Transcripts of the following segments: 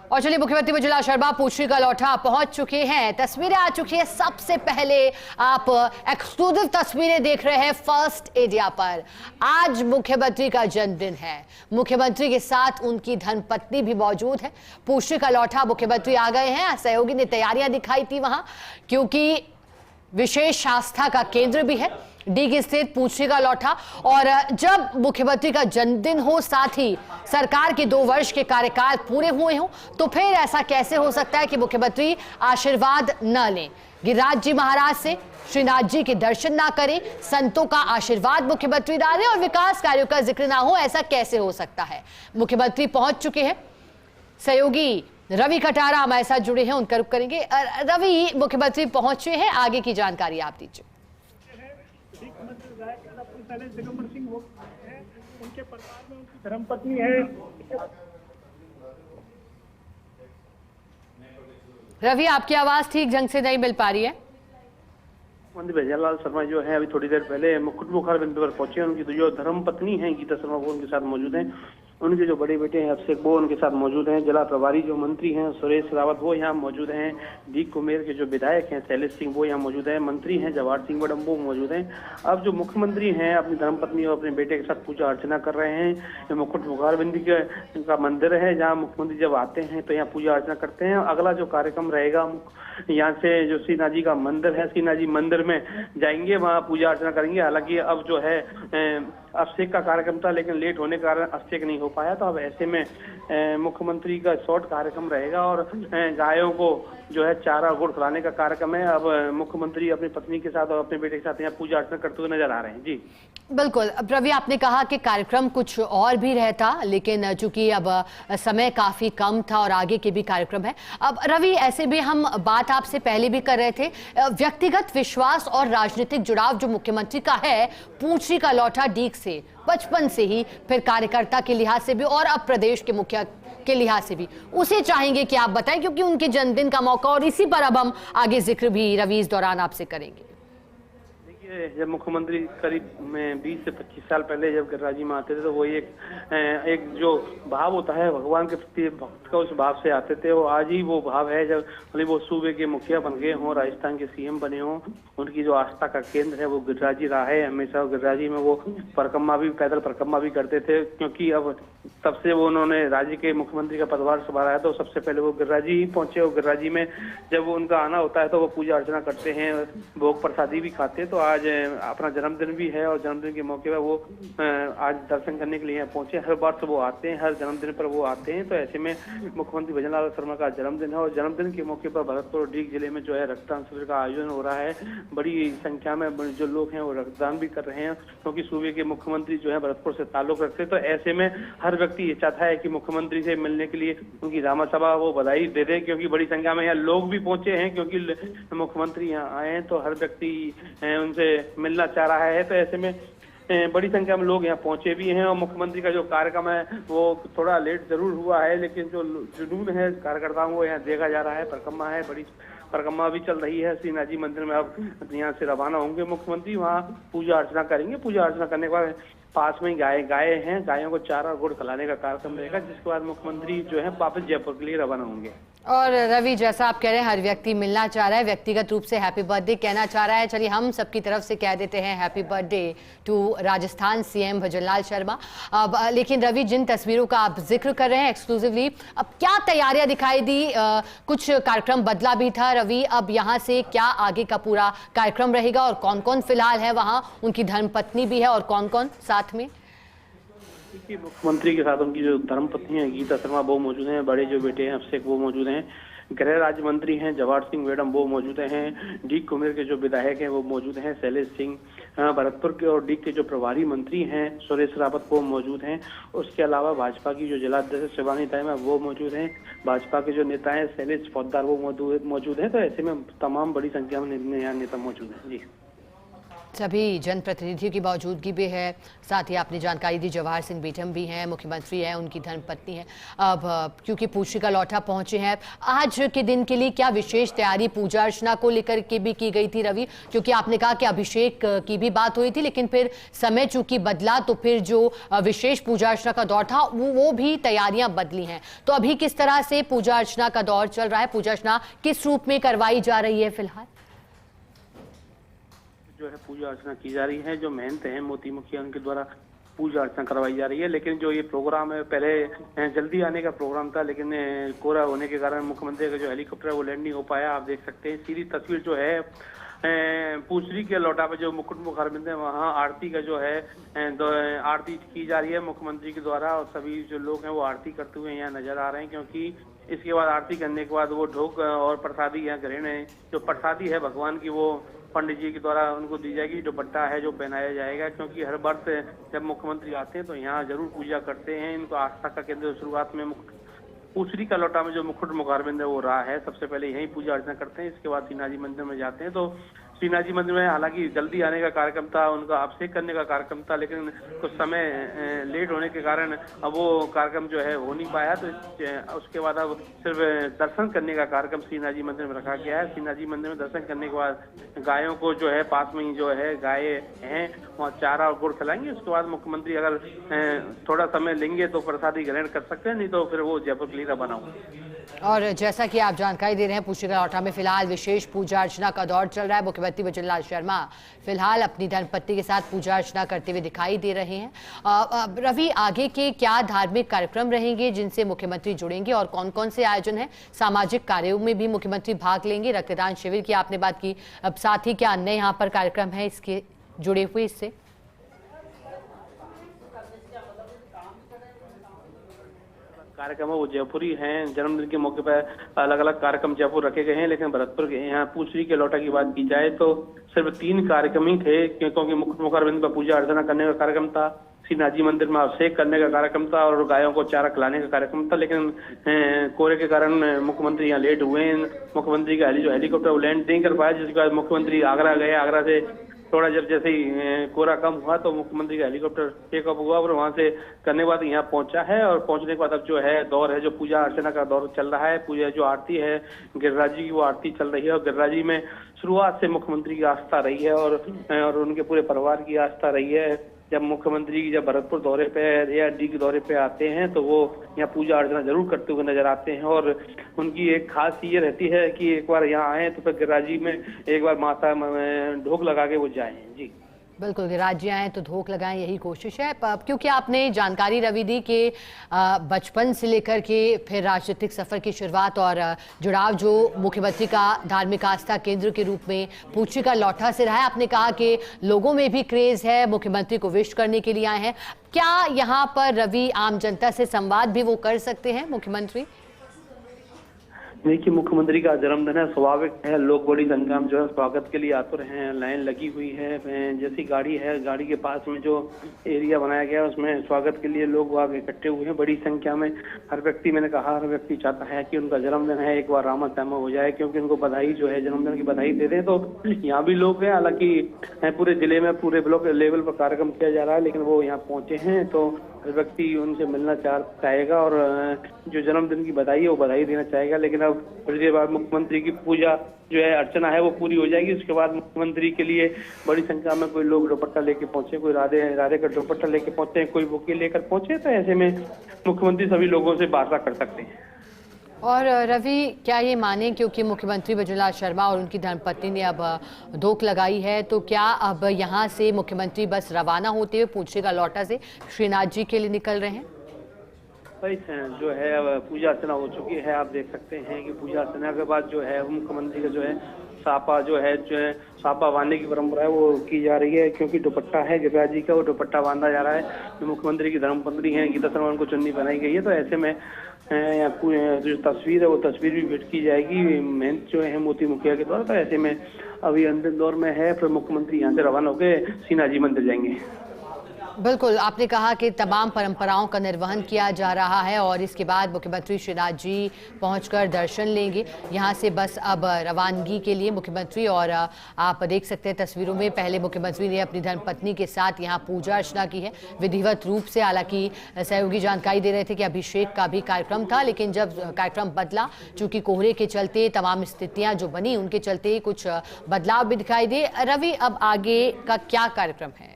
और चलिए, मुख्यमंत्री भजनलाल शर्मा पूछी का लौटा पहुंच चुके हैं। तस्वीरें आ चुकी है। सबसे पहले आप एक्सक्लूसिव तस्वीरें देख रहे हैं फर्स्ट इंडिया पर। आज मुख्यमंत्री का जन्मदिन है। मुख्यमंत्री के साथ उनकी धर्मपत्नी भी मौजूद है। पूछी का लौटा मुख्यमंत्री आ गए हैं। सहयोगी ने तैयारियां दिखाई थी वहां, क्योंकि विशेष आस्था का केंद्र भी है डीग स्थित पूछी का लौटा। और जब मुख्यमंत्री का जन्मदिन हो, साथ ही सरकार के 2 वर्ष के कार्यकाल पूरे हुए हों, तो फिर ऐसा कैसे हो सकता है कि मुख्यमंत्री आशीर्वाद न लें, गिरिराज जी महाराज से श्रीनाथ जी के दर्शन ना करें, संतों का आशीर्वाद मुख्यमंत्री ना लें और विकास कार्यों का जिक्र ना हो। ऐसा कैसे हो सकता है? मुख्यमंत्री पहुंच चुके हैं। सहयोगी रवि कटारा हमारे साथ जुड़े हैं, उनका रुख करेंगे। रवि, मुख्यमंत्री पहुंचे हैं, आगे की जानकारी आप दीजिए। दिगंबर सिंह वो है, उनके परिवार में उनकी धर्मपत्नी है। रवि, आपकी आवाज ठीक ढंग से नहीं मिल पा रही है। मुख्यमंत्री भजनलाल शर्मा जो है अभी थोड़ी देर पहले मुकुट मुखार बिंदु पर पहुंचे। उनकी जो धर्मपत्नी है गीता शर्मा वो उनके साथ मौजूद हैं। उनके जो बड़े बेटे हैं अभिषेक वो उनके साथ मौजूद हैं। जिला प्रभारी जो मंत्री हैं सुरेश रावत वो यहाँ मौजूद हैं। डीग कुमेर के जो विधायक हैं शैलेश सिंह वो यहाँ मौजूद हैं। मंत्री हैं जवाहर सिंह वड़म वो मौजूद हैं। अब जो मुख्यमंत्री हैं अपनी धर्मपत्नी और अपने बेटे के साथ पूजा अर्चना कर रहे हैं। मुकुट मुखार बिंदु का मंदिर है जहाँ मुख्यमंत्री जब आते हैं तो यहाँ पूजा अर्चना करते हैं। अगला जो कार्यक्रम रहेगा यहाँ से जो श्रीनाथ जी का मंदिर है, श्रीनाथ जी मंदिर में जाएंगे, वहाँ पूजा अर्चना करेंगे। हालांकि अब जो है अभिषेक का कार्यक्रम था लेकिन लेट होने के कारण अभिषेक नहीं हो पाया, तो अब ऐसे में मुख्यमंत्री का शॉर्ट कार्यक्रम रहेगा और गायों को जो है चारा गुड़ खिलाने का कार्यक्रम है। अब मुख्यमंत्री अपनी पत्नी के साथ और अपने बेटे के साथ यहाँ पूजा अर्चना करते हुए नजर आ रहे हैं। जी बिल्कुल। अब रवि, आपने कहा कि कार्यक्रम कुछ और भी रहता, लेकिन चूंकि अब समय काफी कम था और आगे के भी कार्यक्रम है। अब रवि, ऐसे भी हम बात आपसे पहले भी कर रहे थे, व्यक्तिगत विश्वास और राजनीतिक जुड़ाव जो मुख्यमंत्री का है पूछी का लौटा डीग से बचपन से ही, फिर कार्यकर्ता के लिहाज से भी और अब प्रदेश के मुखिया के लिहाज से भी, उसे चाहेंगे कि आप बताएं, क्योंकि उनके जन्मदिन का मौका और इसी पर अब हम आगे जिक्र भी रवि इस दौरान आपसे करेंगे। जब मुख्यमंत्री करीब में 20 से 25 साल पहले जब गिरिराज जी में आते थे तो वो एक जो भाव होता है भगवान के प्रति भक्त का, उस भाव से आते थे। वो आज ही वो भाव है जब वो सूबे के मुखिया बन गए हों, राजस्थान के सीएम बने हों। उनकी जो आस्था का केंद्र है वो गिरिराज जी रहा है हमेशा। गिरिराज जी में वो परिक्रमा भी, पैदल परिक्रमा भी करते थे, क्योंकि अब तब से वो उन्होंने राज्य के मुख्यमंत्री का पदभार संभाला है तो सबसे पहले वो गिरिराज जी ही पहुंचे। और गिरिराज जी में जब उनका आना होता है तो वो पूजा अर्चना करते हैं, भोग प्रसादी भी खाते हैं। तो आज अपना जन्मदिन भी है और जन्मदिन के मौके पर वो आज दर्शन करने के लिए यहाँ पहुंचे। हर बार से वो आते हैं, हर जन्मदिन पर वो आते हैं। तो ऐसे में मुख्यमंत्री भजनलाल शर्मा का जन्मदिन है और जन्मदिन के मौके पर भरतपुर और डीग जिले में जो है रक्तदान शिविर का आयोजन हो रहा है। बड़ी संख्या में जो लोग हैं वो रक्तदान भी कर रहे हैं, क्योंकि सूबे के मुख्यमंत्री जो है भरतपुर से ताल्लुक रखते हैं। तो ऐसे में हर व्यक्ति ये चाहता है कि मुख्यमंत्री से मिलने के लिए उनकी रामा सभा वो बधाई दे दें, क्योंकि बड़ी संख्या में यहाँ लोग भी पहुंचे हैं, क्योंकि मुख्यमंत्री यहाँ आए हैं तो हर व्यक्ति उनसे मिलना चाह रहा है। तो ऐसे में बड़ी संख्या में लोग यहाँ पहुंचे भी हैं। और मुख्यमंत्री का जो कार्यक्रम है वो थोड़ा लेट जरूर हुआ है, लेकिन जो जुनून है कार्यकर्ताओं को यहाँ देखा जा रहा है। परिक्रमा है, बड़ी परिक्रमा भी चल रही है श्रीनाथ जी मंदिर में। अब यहाँ से रवाना होंगे मुख्यमंत्री, वहाँ पूजा अर्चना करेंगे। पूजा अर्चना करने के बाद पास में गाय हैं, गायों को चारा गुड़ खिलाने का कार्यक्रम रहेगा, जिसके बाद मुख्यमंत्री जो है वापस जयपुर के लिए रवाना होंगे। और रवि, जैसा आप कह रहे हैं हर व्यक्ति मिलना चाह रहा है, व्यक्तिगत रूप से हैप्पी बर्थडे कहना चाह रहा है। चलिए हम सबकी तरफ से कह देते हैं happy birthday to Rajasthan CM Bhajanlal Sharma. अब लेकिन रवि, जिन तस्वीरों का आप जिक्र कर रहे हैं एक्सक्लूसिवली, अब क्या तैयारियां दिखाई दी? कुछ कार्यक्रम बदला भी था रवि, अब यहाँ से क्या आगे का पूरा कार्यक्रम रहेगा और कौन कौन फिलहाल है वहाँ? उनकी धर्मपत्नी भी है और कौन कौन साथ में? मुख्यमंत्री के साथ उनकी जो धर्मपत्नी है गीता शर्मा वो मौजूद हैं। बड़े जो बेटे हैं अभिषेक वो मौजूद हैं। गृह राज्य मंत्री हैं जवाहर सिंह वेडम वो मौजूद हैं। डीग कुमेर के जो विधायक हैं वो मौजूद हैं। शैलेश सिंह भरतपुर के और डीग के जो प्रभारी मंत्री हैं सुरेश रावत वो मौजूद हैं। उसके अलावा भाजपा की जो जिलाध्यक्ष शिवानी तायमा वो मौजूद हैं। भाजपा के जो नेता हैं शैलेश फौजदार वो मौजूद हैं। तो ऐसे में तमाम बड़ी संख्या में यहाँ नेता मौजूद हैं। जी सभी जनप्रतिनिधियों की मौजूदगी भी है। साथ ही आपने जानकारी दी जवाहर सिंह बेटम भी हैं, मुख्यमंत्री हैं, उनकी धर्मपत्नी हैं। अब क्योंकि पूछी का लौटा पहुंचे हैं, आज के दिन के लिए क्या विशेष तैयारी पूजा अर्चना को लेकर के भी की गई थी रवि? क्योंकि आपने कहा कि अभिषेक की भी बात हुई थी, लेकिन फिर समय चूंकि बदला तो फिर जो विशेष पूजा अर्चना का दौर था वो भी तैयारियां बदली हैं। तो अभी किस तरह से पूजा अर्चना का दौर चल रहा है? पूजा अर्चना किस रूप में करवाई जा रही है फिलहाल? जो है पूजा अर्चना की जा रही है। जो महंत हैं मोती मुखिया, उनके द्वारा पूजा अर्चना करवाई जा रही है। लेकिन जो ये प्रोग्राम है, पहले जल्दी आने का प्रोग्राम था, लेकिन कोहरा होने के कारण मुख्यमंत्री का जो हेलीकॉप्टर है वो लैंड नहीं हो पाया। आप देख सकते हैं सीधी तस्वीर जो है पूछरी के लौटा पे जो मुकुट मुखारबिंद है, वहाँ आरती का जो है आरती की जा रही है मुख्यमंत्री के द्वारा, और सभी जो लोग हैं वो आरती करते हुए यहाँ नजर आ रहे हैं। क्योंकि इसके बाद आरती करने के बाद वो ढोक और प्रसादी यहाँ ग्रहण है। जो प्रसादी है भगवान की, वो पंडित जी के द्वारा उनको दी जाएगी। जो बट्टा है जो पहनाया जाएगा, क्योंकि हर वर्ष जब मुख्यमंत्री आते हैं तो यहाँ जरूर पूजा करते हैं। इनको आस्था का केंद्र शुरुआत में पूछरी का लौटा में जो मुकुट मुखारबिंद है वो रहा है। सबसे पहले यहीं पूजा अर्चना करते हैं, इसके बाद श्रीनाथ जी मंदिर में जाते हैं। तो श्रीनाथ जी मंदिर में हालांकि जल्दी आने का कार्यक्रम था, उनका अभिषेक करने का कार्यक्रम था, लेकिन कुछ समय लेट होने के कारण अब वो कार्यक्रम जो है हो नहीं पाया। तो उसके बाद अब सिर्फ दर्शन करने का कार्यक्रम श्रीनाथ जी मंदिर में रखा गया है। श्रीनाथ जी मंदिर में दर्शन करने के बाद गायों को जो है पास में ही जो है गाय हैं वहाँ चारा और गुड़ खिलाएंगे। उसके बाद मुख्यमंत्री अगर थोड़ा समय लेंगे तो प्रसादी ग्रहण कर सकते हैं, नहीं तो फिर वो जयपुर के लिए रवाना होंगे। और जैसा कि आप जानकारी दे रहे हैं, पूछी का लौटा में फिलहाल विशेष पूजा अर्चना का दौर चल रहा है। मुख्यमंत्री वजुंधरा शर्मा फिलहाल अपनी धर्मपत्नी के साथ पूजा अर्चना करते हुए दिखाई दे रहे हैं। रवि, आगे के क्या धार्मिक कार्यक्रम रहेंगे जिनसे मुख्यमंत्री जुड़ेंगे और कौन कौन से आयोजन है? सामाजिक कार्यों में भी मुख्यमंत्री भाग लेंगे? रक्तदान शिविर की आपने बात की, अब साथ ही क्या अन्य यहाँ पर कार्यक्रम है इसके जुड़े हुए इससे? कार्यक्रम है वो जयपुरी हैं। जन्मदिन के मौके पर अलग अलग कार्यक्रम जयपुर रखे गए हैं, लेकिन भरतपुर के यहाँ पूछरी के लौटा की बात की जाए तो सिर्फ 3 कार्यक्रम ही थे। क्योंकि मुकुट मुखारबिंद पर पूजा अर्चना करने का कार्यक्रम था, श्रीनाथ जी मंदिर में अभिषेक करने का कार्यक्रम था और गायों को चारा खिलाने का कार्यक्रम था। लेकिन कोहरे के कारण मुख्यमंत्री यहाँ लेट हुए। मुख्यमंत्री का जो हेलीकॉप्टर वो लैंड नहीं कर पाया, जिसके बाद मुख्यमंत्री आगरा गए। आगरा से थोड़ा जब जैसे ही कोहरा कम हुआ तो मुख्यमंत्री का हेलीकॉप्टर टेक ऑफ हुआ और वहां से करने के बाद यहाँ पहुंचा है। और पहुंचने के बाद अब जो है दौर है, जो पूजा अर्चना का दौर चल रहा है। पूजा जो आरती है गिरिराज जी की, वो आरती चल रही है। और गिरिराज जी में शुरुआत से मुख्यमंत्री की आस्था रही है और उनके पूरे परिवार की आस्था रही है। जब मुख्यमंत्री जब भरतपुर दौरे पे या डी के दौरे पे आते हैं तो वो यहाँ पूजा अर्चना जरूर करते हुए नजर आते हैं। और उनकी एक खास ये रहती है कि एक बार यहाँ आए तो फिर गिरिराज जी में एक बार माता ढोक लगा के वो जाए। जी बिल्कुल, गिरिराज जी आए तो धोख लगाएं, यही कोशिश है। क्योंकि आपने जानकारी रवि दी कि बचपन से लेकर के फिर राजनीतिक सफर की शुरुआत और जुड़ाव जो मुख्यमंत्री का धार्मिक आस्था केंद्र के रूप में पूछी का लौटा से रहा है। आपने कहा कि लोगों में भी क्रेज है, मुख्यमंत्री को विश करने के लिए आए हैं। क्या यहाँ पर रवि आम जनता से संवाद भी वो कर सकते हैं मुख्यमंत्री? देखिए, मुख्यमंत्री का जन्मदिन है, स्वाभाविक है लोग बड़ी संख्या में जो है स्वागत के लिए आतुर हैं। लाइन लगी हुई है, जैसी गाड़ी है, गाड़ी के पास में जो एरिया बनाया गया है उसमें स्वागत के लिए लोग वहाँ इकट्ठे हुए हैं बड़ी संख्या में। हर व्यक्ति, मैंने कहा, हर व्यक्ति चाहता है कि उनका जन्मदिन है एक बार रामा श्यामा हो जाए, क्योंकि उनको बधाई जो है जन्मदिन की बधाई दे दें। तो यहाँ भी लोग हैं, हालांकि पूरे जिले में पूरे ब्लॉक लेवल पर कार्यक्रम किया जा रहा है, लेकिन वो यहाँ पहुंचे हैं तो हर व्यक्ति उनसे मिलना चाहेगा और जो जन्मदिन की बधाई है वो बधाई देना चाहेगा। लेकिन अब थोड़ी देर बाद मुख्यमंत्री की पूजा जो है अर्चना है वो पूरी हो जाएगी। उसके बाद मुख्यमंत्री के लिए बड़ी संख्या में कोई लोग दुपट्टा लेके पहुंचे, कोई राधे का दुपट्टा लेके पहुंचे, कोई बुके लेकर पहुंचे। तो ऐसे में मुख्यमंत्री सभी लोगों से वार्ता कर सकते हैं। और रवि, क्या ये माने, क्योंकि मुख्यमंत्री वजुंधरा शर्मा और उनकी धर्मपत्नी ने अब धोख लगाई है, तो क्या अब यहाँ से मुख्यमंत्री बस रवाना होते हुए पूछी का लौटा से श्रीनाथ जी के लिए निकल रहे हैं? भाई जो है पूजा अर्चना हो चुकी है। आप देख सकते हैं कि पूजा अर्चना के बाद जो है मुख्यमंत्री का जो है सापा सापा बांधने की परंपरा है वो की जा रही है। क्योंकि दुपट्टा है गिरिराज जी का, वो दुपट्टा बांधा जा रहा है। जो मुख्यमंत्री की धर्मपत्नी है गीता शर्मा, उनको चुन्नी बनाई गई है। तो ऐसे में जो तस्वीर है वो तस्वीर भी भेंट की जाएगी मेहनत जो है मोती मुखिया के द्वारा। तो ऐसे में अभी अंतिम दौर में है, फिर मुख्यमंत्री यहाँ से रवाना होकर श्रीनाथ जी मंदिर जाएंगे। बिल्कुल, आपने कहा कि तमाम परंपराओं का निर्वहन किया जा रहा है और इसके बाद मुख्यमंत्री श्रीनाथ जी पहुंचकर दर्शन लेंगे। यहां से बस अब रवानगी के लिए मुख्यमंत्री, और आप देख सकते हैं तस्वीरों में, पहले मुख्यमंत्री ने अपनी धर्मपत्नी के साथ यहां पूजा अर्चना की है विधिवत रूप से। हालांकि सहयोगी जानकारी दे रहे थे कि अभिषेक का भी कार्यक्रम था, लेकिन जब कार्यक्रम बदला, चूंकि कोहरे के चलते तमाम स्थितियां जो बनी उनके चलते कुछ बदलाव भी दिखाई दे। रवि, अब आगे का क्या कार्यक्रम है?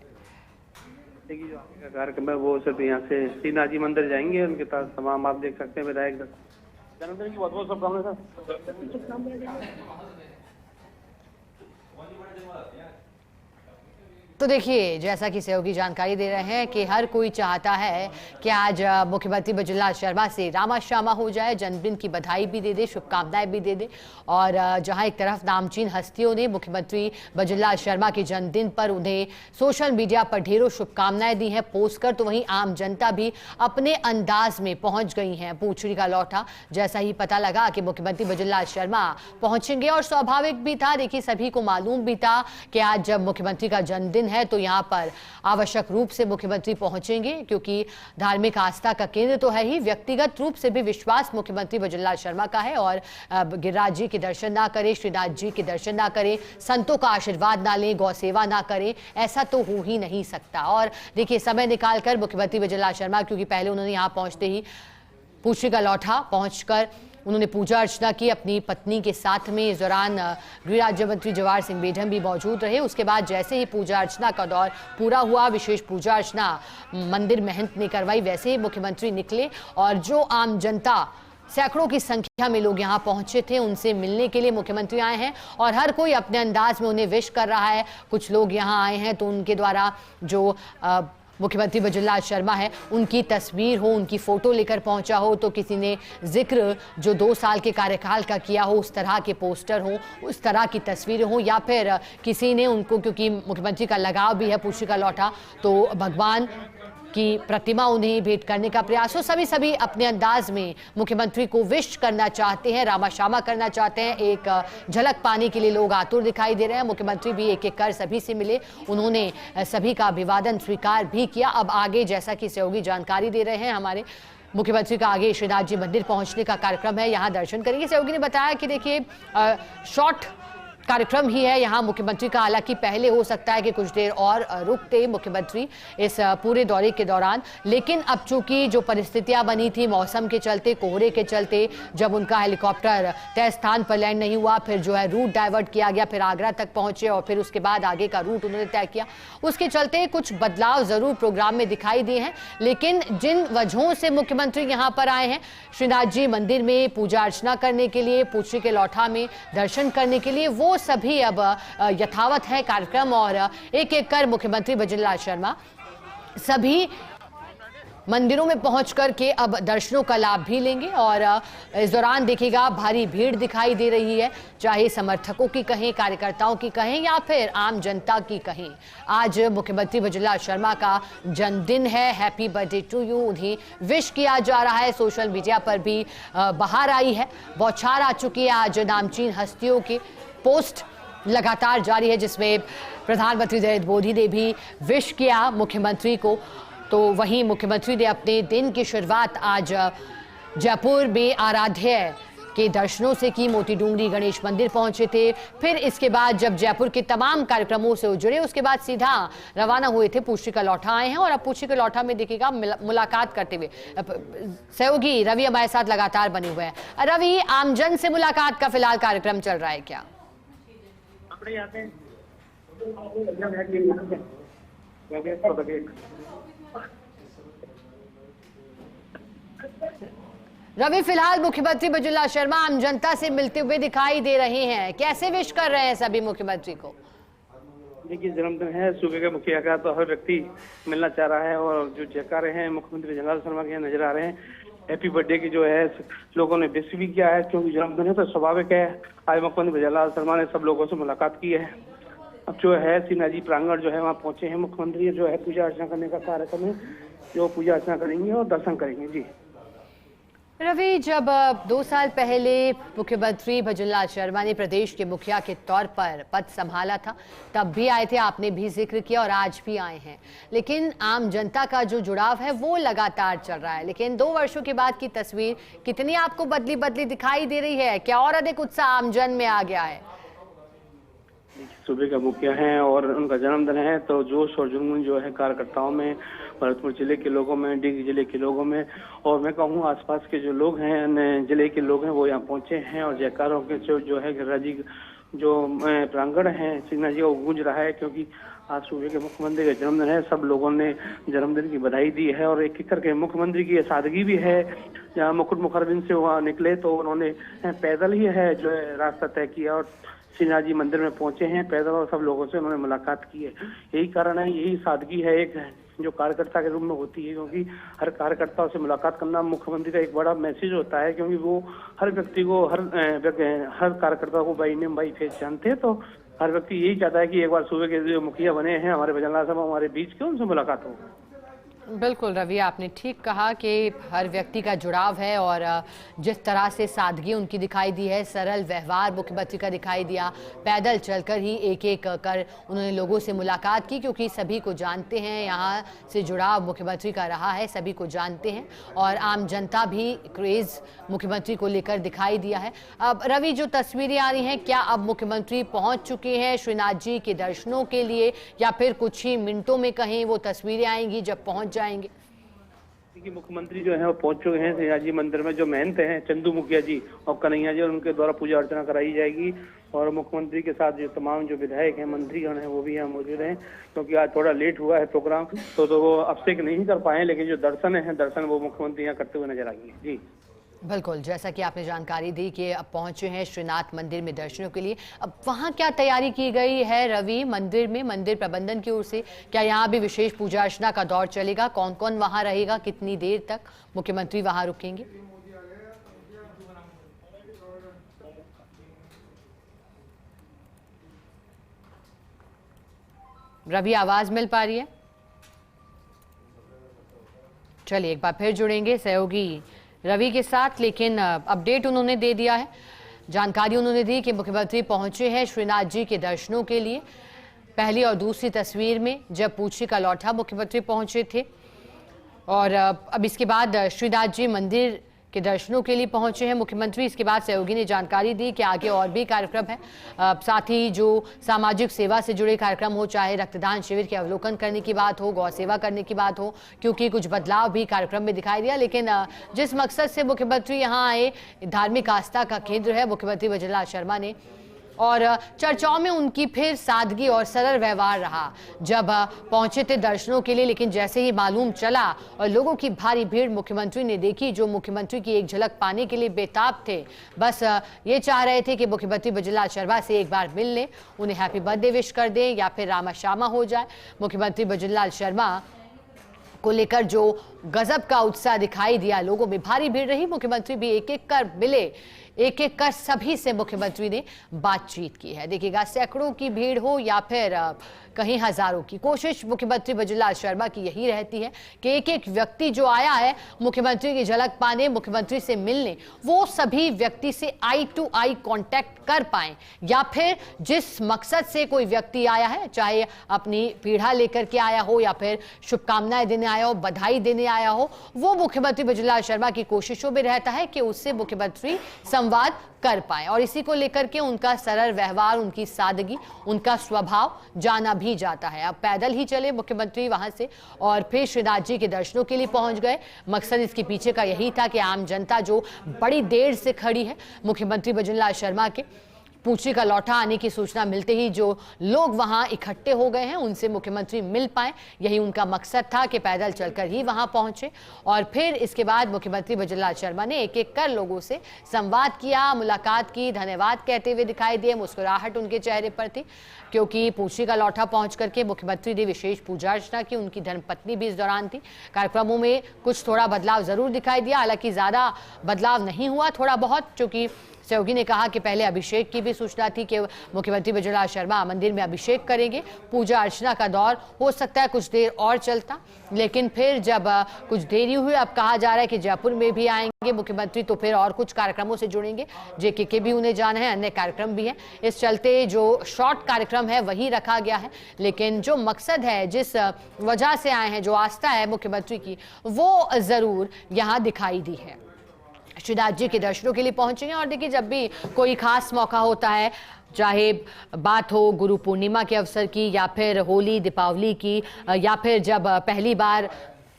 देखिए, जो आगे का कार्यक्रम है वो सिर्फ यहाँ से श्रीनाथ जी मंदिर जाएंगे। उनके पास तमाम आप देख सकते हैं विधायक जन्मदिन की बहुत बहुत शुभकामनाएं सर। तो देखिए, जैसा कि सहयोगी जानकारी दे रहे हैं कि हर कोई चाहता है कि आज मुख्यमंत्री बजरंगलाल शर्मा से रामा श्यामा हो जाए, जन्मदिन की बधाई भी दे दे, शुभकामनाएं भी दे दे। और जहां एक तरफ नामचीन हस्तियों ने मुख्यमंत्री बजरंगलाल शर्मा के जन्मदिन पर उन्हें सोशल मीडिया पर ढेरों शुभकामनाएं दी हैं पोस्ट कर, तो वहीं आम जनता भी अपने अंदाज में पहुंच गई हैं। पूछड़ी का लौटा जैसा ही पता लगा कि मुख्यमंत्री बजरंगलाल शर्मा पहुंचेंगे, और स्वाभाविक भी था, देखिए सभी को मालूम भी था कि आज जब मुख्यमंत्री का जन्मदिन है तो यहां पर आवश्यक रूप से मुख्यमंत्री पहुंचेंगे, क्योंकि धार्मिक आस्था का केंद्र तो है ही, व्यक्तिगत रूप से भी विश्वास मुख्यमंत्री बजरंगलाल शर्मा का है। और गिरिराज जी के दर्शन ना करें, श्रीनाथ जी के दर्शन ना करें, संतों का आशीर्वाद ना लें, गौ सेवा ना करें, ऐसा तो हो ही नहीं सकता। और देखिए, समय निकालकर मुख्यमंत्री बजरंगलाल शर्मा, क्योंकि पहले उन्होंने यहां पहुंचते ही पूछड़ी का लौठा पहुंचकर उन्होंने पूजा अर्चना की अपनी पत्नी के साथ में। इस दौरान गृह राज्य मंत्री जवाहर सिंह बेढम भी मौजूद रहे। उसके बाद जैसे ही पूजा अर्चना का दौर पूरा हुआ, विशेष पूजा अर्चना मंदिर महंत ने करवाई, वैसे ही मुख्यमंत्री निकले। और जो आम जनता, सैकड़ों की संख्या में लोग यहां पहुंचे थे, उनसे मिलने के लिए मुख्यमंत्री आए हैं और हर कोई अपने अंदाज में उन्हें विश कर रहा है। कुछ लोग यहां आए हैं तो उनके द्वारा जो मुख्यमंत्री बजरंगलाल शर्मा है उनकी तस्वीर हो, उनकी फोटो लेकर पहुंचा हो, तो किसी ने जिक्र जो 2 साल के कार्यकाल का किया हो, उस तरह के पोस्टर हो, उस तरह की तस्वीरें हो, या फिर किसी ने उनको, क्योंकि मुख्यमंत्री का लगाव भी है पूछड़ी का लौटा, तो भगवान की प्रतिमा उन्हें भेंट करने का प्रयास हो। सभी अपने अंदाज में मुख्यमंत्री को विश करना चाहते हैं, रामा श्यामा करना चाहते हैं। एक झलक पाने के लिए लोग आतुर दिखाई दे रहे हैं। मुख्यमंत्री भी एक एक कर सभी से मिले, उन्होंने सभी का अभिवादन स्वीकार भी किया। अब आगे, जैसा कि सहयोगी जानकारी दे रहे हैं हमारे, मुख्यमंत्री का आगे श्रीनाथ जी मंदिर पहुंचने का कार्यक्रम है, यहाँ दर्शन करेंगे। सहयोगी ने बताया कि देखिए, शॉर्ट कार्यक्रम ही है यहाँ मुख्यमंत्री का। हालांकि पहले हो सकता है कि कुछ देर और रुकते मुख्यमंत्री इस पूरे दौरे के दौरान, लेकिन अब चूंकि जो परिस्थितियां बनी थी मौसम के चलते, कोहरे के चलते, जब उनका हेलीकॉप्टर तय स्थान पर लैंड नहीं हुआ, फिर जो है रूट डाइवर्ट किया गया, फिर आगरा तक पहुंचे और फिर उसके बाद आगे का रूट उन्होंने तय किया, उसके चलते कुछ बदलाव जरूर प्रोग्राम में दिखाई दिए हैं। लेकिन जिन वजहों से मुख्यमंत्री यहाँ पर आए हैं, श्रीनाथ जी मंदिर में पूजा अर्चना करने के लिए, पूछड़ी के लौठा में दर्शन करने के लिए, वो सभी अब यथावत है कार्यक्रम। और एक एक कर मुख्यमंत्री बजरंगलाल शर्मा सभी मंदिरों में पहुंच करके अब दर्शनों का लाभ भी लेंगे। और इस दौरान देखिएगा, भारी भीड़ दिखाई दे रही है, चाहे समर्थकों की कहें, कार्यकर्ताओं की कहें, या फिर आम जनता की कहें। आज मुख्यमंत्री बजरंगलाल शर्मा का जन्मदिन है, हैप्पी बर्थडे टू यू, उन्हें विश किया जा रहा है। सोशल मीडिया पर भी बहार आई है, बौछार आ चुकी है। आज नामचीन हस्तियों की पोस्ट लगातार जारी है, जिसमें प्रधानमंत्री नरेंद्र मोदी ने भी विश किया मुख्यमंत्री को। तो वहीं मुख्यमंत्री ने अपने दिन की शुरुआत आज जयपुर में आराध्य के दर्शनों से की, मोती डूंगरी गणेश मंदिर पहुंचे थे। फिर इसके बाद जब जयपुर के तमाम कार्यक्रमों से जुड़े, उसके बाद सीधा रवाना हुए थे, पूछड़ी का लौठा आए हैं। और अब पूछड़ी का लौठा में देखिएगा मुलाकात करते हुए सहयोगी रवि हमारे साथ लगातार बने हुए हैं। रवि, आमजन से मुलाकात का फिलहाल कार्यक्रम चल रहा है क्या? रवि, फिलहाल मुख्यमंत्री बजरंगलाल शर्मा आम जनता से मिलते हुए दिखाई दे रहे हैं, कैसे विश कर रहे हैं सभी मुख्यमंत्री को? देखिए, जन्मदिन है, सूबे के मुखिया का, तो हर व्यक्ति मिलना चाह रहा है। और जो जयकारे हैं मुख्यमंत्री बजरंगलाल शर्मा के यहाँ नजर आ रहे हैं। हैप्पी बर्थडे की जो है लोगों ने विश भी किया है, क्योंकि जन्मदिन है तो स्वाभाविक है। आज मुख्यमंत्री बजरंगलाल शर्मा ने सब लोगों से मुलाकात की है। अब जो है श्रीनाथ जी प्रांगण जो है वहाँ पहुंचे हैं। मुख्यमंत्री जो है पूजा अर्चना करने का कार्यक्रम है, जो पूजा अर्चना करेंगे और दर्शन करेंगे। जी रवि, जब 2 साल पहले मुख्यमंत्री भजनलाल शर्मा ने प्रदेश के मुखिया के तौर पर पद संभाला था, तब भी आए थे, आपने भी जिक्र किया और आज भी आए हैं। लेकिन आम जनता का जो जुड़ाव है वो लगातार चल रहा है। लेकिन 2 वर्षों के बाद की तस्वीर कितनी आपको बदली बदली दिखाई दे रही है? क्या और अधिक उत्साह आमजन में आ गया है? सूबे का मुखिया है और उनका जन्मदिन है, तो जोश और जुनून जो है कार्यकर्ताओं में, भरतपुर जिले के लोगों में, डिग जिले के लोगों में, और मैं कहूँ आसपास के जो लोग हैं, जिले के लोग हैं, वो यहाँ पहुंचे हैं। और जयकारों के जो है गिरिराज जी जो प्रांगण है सिन्हा जी, वो गूंज रहा है, क्योंकि आज सूबे के मुख्यमंत्री का जन्मदिन है। सब लोगों ने जन्मदिन की बधाई दी है और एक एक करके मुख्यमंत्री की सादगी भी है। जहाँ मुकुट मुखरबिन से वहाँ निकले तो उन्होंने पैदल ही है जो है रास्ता तय किया और सिन्हा जी मंदिर में पहुंचे हैं पैदल, और सब लोगों से उन्होंने मुलाकात की है। यही कारण है, यही सादगी है एक जो कार्यकर्ता के रूप में होती है, क्योंकि हर कार्यकर्ता से मुलाकात करना मुख्यमंत्री का एक बड़ा मैसेज होता है, क्योंकि वो हर व्यक्ति को, हर कार्यकर्ता को बाई नेम बाई फेस जानते हैं। तो हर व्यक्ति यही चाहता है कि एक बार सूबे के जो मुखिया बने हैं हमारे भजनलाल साहब हमारे बीच के, उनसे मुलाकात हो। बिल्कुल रवि, आपने ठीक कहा कि हर व्यक्ति का जुड़ाव है और जिस तरह से सादगी उनकी दिखाई दी है, सरल व्यवहार मुख्यमंत्री का दिखाई दिया, पैदल चलकर ही एक एक कर उन्होंने लोगों से मुलाकात की, क्योंकि सभी को जानते हैं यहाँ से जुड़ाव मुख्यमंत्री का रहा है, सभी को जानते हैं और आम जनता भी क्रेज़ मुख्यमंत्री को लेकर दिखाई दिया है। अब रवि, जो तस्वीरें आ रही हैं, क्या अब मुख्यमंत्री पहुँच चुके हैं श्रीनाथ जी के दर्शनों के लिए, या फिर कुछ ही मिनटों में कहीं वो तस्वीरें आएंगी जब पहुँच जाएंगे? देखिए, मुख्यमंत्री जो है वो पहुंच चुके हैं सिन्हा जी मंदिर में। जो महंत हैं चंदू मुखिया जी और कन्हैया जी, और उनके द्वारा पूजा अर्चना कराई जाएगी। और मुख्यमंत्री के साथ जो तमाम जो विधायक हैं, मंत्रीगण हैं, वो भी यहाँ मौजूद हैं, क्योंकि आज थोड़ा लेट हुआ है प्रोग्राम, तो वो अब से नहीं कर पाए, लेकिन जो दर्शन वो मुख्यमंत्री यहाँ करते हुए नजर आएंगे। जी बिल्कुल, जैसा कि आपने जानकारी दी कि अब पहुंचे हैं श्रीनाथ मंदिर में दर्शनों के लिए। अब वहां क्या तैयारी की गई है रवि मंदिर में, मंदिर प्रबंधन की ओर से? क्या यहाँ भी विशेष पूजा अर्चना का दौर चलेगा? कौन कौन वहां रहेगा? कितनी देर तक मुख्यमंत्री वहां रुकेंगे? रवि, आवाज मिल पा रही है? चलिए एक बार फिर जुड़ेंगे सहयोगी रवि के साथ, लेकिन अपडेट उन्होंने दे दिया है, जानकारी उन्होंने दी कि मुख्यमंत्री पहुंचे हैं श्रीनाथ जी के दर्शनों के लिए। पहली और दूसरी तस्वीर में जब पूछी का लौटा मुख्यमंत्री पहुंचे थे, और अब इसके बाद श्रीनाथ जी मंदिर के दर्शनों के लिए पहुंचे हैं मुख्यमंत्री। इसके बाद सहयोगी ने जानकारी दी कि आगे और भी कार्यक्रम है, साथ ही जो सामाजिक सेवा से जुड़े कार्यक्रम हो, चाहे रक्तदान शिविर के अवलोकन करने की बात हो, गौ सेवा करने की बात हो, क्योंकि कुछ बदलाव भी कार्यक्रम में दिखाई दिया। लेकिन जिस मकसद से मुख्यमंत्री यहाँ आए, धार्मिक आस्था का केंद्र है मुख्यमंत्री भजनलाल शर्मा ने, और चर्चाओं में उनकी फिर सादगी और सरल व्यवहार रहा जब पहुंचे थे दर्शनों के लिए। लेकिन जैसे ही मालूम चला और लोगों की भारी भीड़ मुख्यमंत्री ने देखी, जो मुख्यमंत्री की एक झलक पाने के लिए बेताब थे, बस ये चाह रहे थे कि मुख्यमंत्री भजनलाल शर्मा से एक बार मिल लें, उन्हें हैप्पी बर्थडे विश कर दें या फिर रामा श्यामा हो जाए। मुख्यमंत्री भजनलाल शर्मा को लेकर जो गजब का उत्साह दिखाई दिया, लोगों में भारी भीड़ रही, मुख्यमंत्री भी एक एक कर मिले, एक एक कर सभी से मुख्यमंत्री ने बातचीत की है। देखिएगा, सैकड़ों की भीड़ हो या फिर कहीं हजारों की, कोशिश मुख्यमंत्री भजनलाल शर्मा की यही रहती है कि एक एक व्यक्ति जो आया है मुख्यमंत्री की झलक पाने, मुख्यमंत्री से मिलने, वो सभी व्यक्ति से आई टू आई कांटेक्ट कर पाएं, या फिर जिस मकसद से कोई व्यक्ति आया है, चाहे अपनी पीढ़ा लेकर के आया हो या फिर शुभकामनाएं देने आया हो, बधाई देने आया हो, वो मुख्यमंत्री भजनलाल शर्मा की कोशिशों में रहता है कि उससे मुख्यमंत्री संवाद कर पाए। और इसी को लेकर के उनका सरल व्यवहार, उनकी सादगी, उनका स्वभाव जाना भी जाता है। अब पैदल ही चले मुख्यमंत्री वहां से और फिर श्रीनाथ जी के दर्शनों के लिए पहुंच गए। मकसद इसके पीछे का यही था कि आम जनता जो बड़ी देर से खड़ी है मुख्यमंत्री भजनलाल शर्मा के पूछी का लौटा आने की सूचना मिलते ही जो लोग वहां इकट्ठे हो गए हैं, उनसे मुख्यमंत्री मिल पाए, यही उनका मकसद था कि पैदल चलकर ही वहां पहुंचे। और फिर इसके बाद मुख्यमंत्री भजनलाल शर्मा ने एक एक कर लोगों से संवाद किया, मुलाकात की, धन्यवाद कहते हुए दिखाई दिए, मुस्कुराहट उनके चेहरे पर थी, क्योंकि पूछी का लौटा पहुंच करके मुख्यमंत्री ने विशेष पूजा अर्चना की। उनकी धर्मपत्नी भी इस दौरान थी। कार्यक्रमों में कुछ थोड़ा बदलाव जरूर दिखाई दिया, हालांकि ज्यादा बदलाव नहीं हुआ, थोड़ा बहुत, क्योंकि सहयोगी ने कहा कि पहले अभिषेक की भी भी सूचना थी कि मुख्यमंत्री बजुलाल शर्मा मंदिर में अभिषेक करेंगे। पूजा अर्चना का दौर हो सकता है कुछ देर और चलता, लेकिन फिर जब कुछ देरी हुई, अब कहा जा रहा है कि जयपुर में भी आएंगे मुख्यमंत्री, तो फिर और कुछ कार्यक्रमों से जुड़ेंगे। जेके भी उन्हें जाना है, अन्य कार्यक्रम भी है। इस चलते जो शॉर्ट कार्यक्रम है वही रखा गया है, लेकिन जो मकसद है, जिस वजह से आए हैं, जो आस्था है मुख्यमंत्री की, वो जरूर यहाँ दिखाई दी है। श्रीनाथ जी के दर्शनों के लिए पहुंचेंगे। और देखिए, जब भी कोई खास मौका होता है, चाहे बात हो गुरु पूर्णिमा के अवसर की, या फिर होली, दीपावली की, या फिर जब पहली बार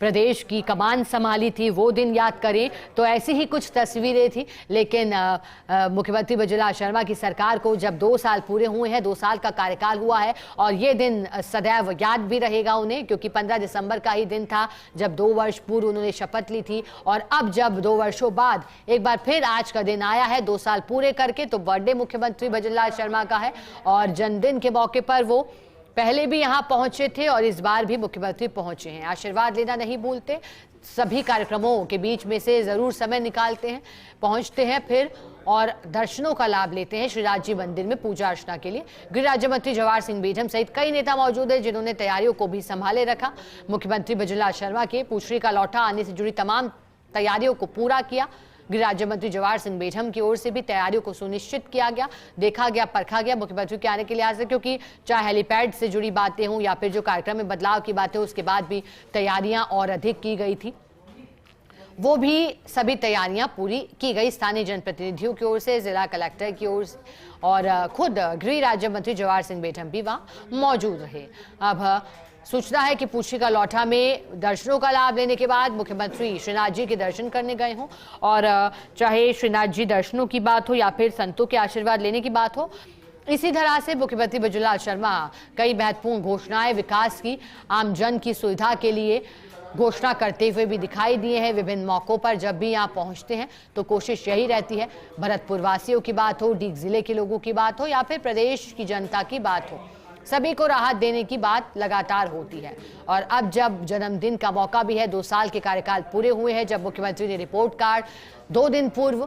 प्रदेश की कमान संभाली थी वो दिन याद करें, तो ऐसी ही कुछ तस्वीरें थी। लेकिन मुख्यमंत्री बजुलाल शर्मा की सरकार को जब 2 साल पूरे हुए हैं, 2 साल का कार्यकाल हुआ है, और ये दिन सदैव याद भी रहेगा उन्हें, क्योंकि 15 दिसंबर का ही दिन था जब 2 वर्ष पूर्व उन्होंने शपथ ली थी। और अब जब 2 वर्षों बाद एक बार फिर आज का दिन आया है 2 साल पूरे करके, तो बर्थडे मुख्यमंत्री बजुलाल शर्मा का है। और जन्मदिन के मौके पर वो पहले भी यहां पहुंचे थे और इस बार भी मुख्यमंत्री पहुंचे हैं। आशीर्वाद लेना नहीं भूलते, सभी कार्यक्रमों के बीच में से जरूर समय निकालते हैं, पहुंचते हैं फिर और दर्शनों का लाभ लेते हैं श्रीनाथ जी मंदिर में पूजा अर्चना के लिए। गृह राज्य मंत्री जवाहर सिंह बेढम सहित कई नेता मौजूद हैं, जिन्होंने तैयारियों को भी संभाले रखा। मुख्यमंत्री बजुलाल शर्मा के पूछड़ी का लौटा आने से जुड़ी तमाम तैयारियों को पूरा किया। गृह राज्य मंत्री जवाहर सिंह बेढम की ओर से भी तैयारियों को सुनिश्चित किया गया, देखा गया, परखा गया मुख्यमंत्री के आने के लिहाज से, क्योंकि चाहे हेलीपैड से जुड़ी बातें हों या फिर जो कार्यक्रम में बदलाव की बातें हो, उसके बाद भी तैयारियां और अधिक की गई थी। वो भी सभी तैयारियां पूरी की गई स्थानीय जनप्रतिनिधियों की ओर से, जिला कलेक्टर की ओर से, और खुद गृह राज्य मंत्री जवाहर सिंह बेढम भी वहां मौजूद रहे। अब सूचना है कि पूछड़ी का लौठा में दर्शनों का लाभ लेने के बाद मुख्यमंत्री श्रीनाथ जी के दर्शन करने गए हों, और चाहे श्रीनाथ जी दर्शनों की बात हो या फिर संतों के आशीर्वाद लेने की बात हो, इसी तरह से मुख्यमंत्री बजुलाल शर्मा कई महत्वपूर्ण घोषणाएं विकास की, आमजन की सुविधा के लिए घोषणा करते हुए भी दिखाई दिए हैं। विभिन्न मौकों पर जब भी यहाँ पहुंचते हैं तो कोशिश यही रहती है, भरतपुर वासियों की बात हो, डीग जिले के लोगों की बात हो या फिर प्रदेश की जनता की बात हो, सभी को राहत देने की बात लगातार होती है। और अब जब जन्मदिन का मौका भी है, 2 साल के कार्यकाल पूरे हुए हैं, जब मुख्यमंत्री ने रिपोर्ट कार्ड 2 दिन पूर्व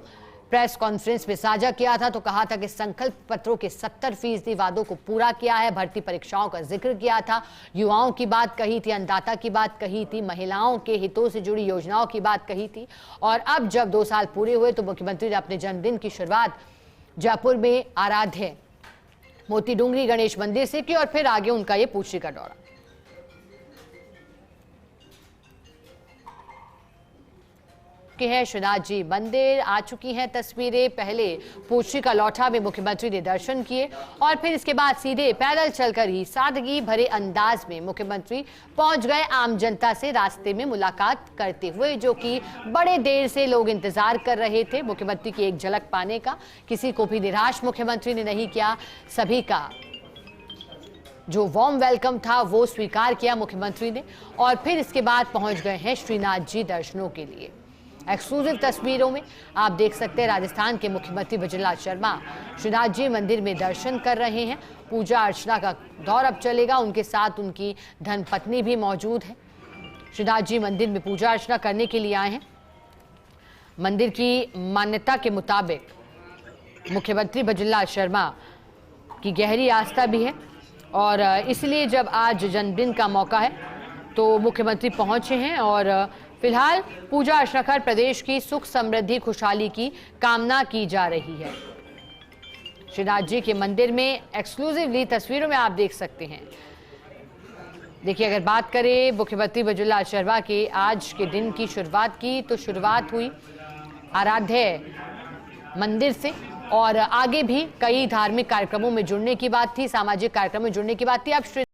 प्रेस कॉन्फ्रेंस में साझा किया था, तो कहा था कि संकल्प पत्रों के 70% वादों को पूरा किया है। भर्ती परीक्षाओं का जिक्र किया था, युवाओं की बात कही थी, अन्नदाता की बात कही थी, महिलाओं के हितों से जुड़ी योजनाओं की बात कही थी। और अब जब 2 साल पूरे हुए तो मुख्यमंत्री ने अपने जन्मदिन की शुरुआत जयपुर में आराध्य मोती डूंगरी गणेश मंदिर से की, और फिर आगे उनका ये पूछड़ी का दौरा। कि है श्रीनाथ जी मंदिर आ चुकी हैं तस्वीरें। पहले पूछड़ी का लौठा में मुख्यमंत्री ने दर्शन किए और फिर इसके बाद सीधे पैदल चलकर ही सादगी भरे अंदाज में मुख्यमंत्री पहुंच गए आम जनता से रास्ते में मुलाकात करते हुए, जो कि बड़े देर से लोग इंतजार कर रहे थे मुख्यमंत्री की एक झलक पाने का। किसी को भी निराश मुख्यमंत्री ने नहीं किया, सभी का जो वार्म वेलकम था वो स्वीकार किया मुख्यमंत्री ने। और फिर इसके बाद पहुंच गए हैं श्रीनाथ जी दर्शनों के लिए। एक्सक्लूसिव तस्वीरों में आप देख सकते हैं राजस्थान के मुख्यमंत्री बजुलाल शर्मा श्रीनाथ जी मंदिर में दर्शन कर रहे हैं। पूजा अर्चना का दौर अब चलेगा, उनके साथ उनकी धर्मपत्नी भी मौजूद है। श्रीनाथ जी मंदिर में पूजा अर्चना करने के लिए आए हैं। मंदिर की मान्यता के मुताबिक मुख्यमंत्री बजुलाल शर्मा की गहरी आस्था भी है, और इसलिए जब आज जन्मदिन का मौका है तो मुख्यमंत्री पहुंचे हैं और फिलहाल पूजा अर्चना कर प्रदेश की सुख समृद्धि खुशहाली की कामना की जा रही है। श्रीनाथ जी के मंदिर में एक्सक्लूसिवली तस्वीरों में आप देख सकते हैं। देखिए, अगर बात करें मुख्यमंत्री बजुलाल शर्मा के आज के दिन की शुरुआत की, तो शुरुआत हुई आराध्य मंदिर से, और आगे भी कई धार्मिक कार्यक्रमों में जुड़ने की बात थी, सामाजिक कार्यक्रमों में जुड़ने की बात थी। अब